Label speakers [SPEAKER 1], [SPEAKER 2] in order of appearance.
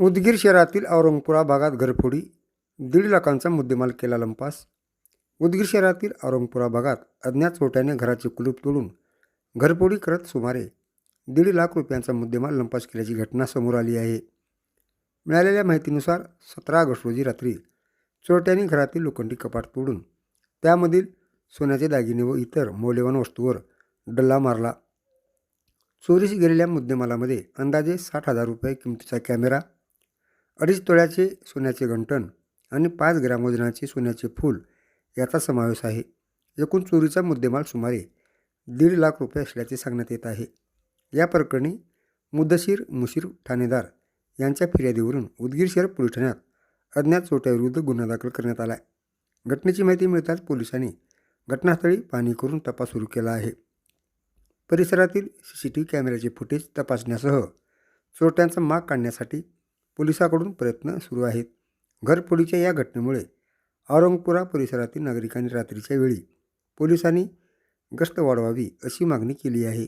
[SPEAKER 1] उदगीर शहरातील औरंगपुरा भागात घरफोडी, 1.5 लाखांचा मुद्देमाल केला लंपास. उदगीर शहरातील औरंगपुरा भागात अज्ञात चोरट्याने घराचे कुलूप तोडून घरफोडी करत सुमारे 1.5 लाख रुपयांचा मुद्देमाल लंपास केल्याची घटना समोर आली आहे. मिळालेल्या माहितीनुसार 17 ऑगस्ट रोजी रात्री चोरट्यांनी घरातील लोखंडी कपाट तोडून त्यामधील सोन्याचे दागिने व इतर मौल्यवान वस्तूवर डल्ला मारला. चोरीस गेलेल्या मुद्देमालामध्ये अंदाजे 60,000 रुपये किमतीचा कॅमेरा, 2.5 तोळ्याचे सोन्याचे गंठण आणि 5 ग्रॅम वजनाचे सोन्याचे फूल याचा समावेश आहे. एकूण चोरीचा मुद्देमाल सुमारे 1.5 लाख रुपये असल्याचे सांगण्यात येत आहे. या प्रकरणी मुद्दशीर मुशीर ठाणेदार यांच्या फिर्यादीवरून उदगीर शहर पोलीस ठाण्यात अज्ञात चोरट्याविरुद्ध गुन्हा दाखल करण्यात आला आहे. घटनेची माहिती मिळताच पोलिसांनी घटनास्थळी पाहणी करून तपास सुरू केला आहे. परिसरातील CCTV कॅमेऱ्याचे फुटेज तपासण्यासह चोरट्यांचा माग काढण्यासाठी पोलिसांकडून प्रयत्न सुरू आहेत. घरफोडीच्या या घटनेमुळे औरंगपुरा परिसरातील नागरिकांनी रात्रीच्या वेळी पोलिसांनी गस्त वाढवावी अशी मागणी केली आहे.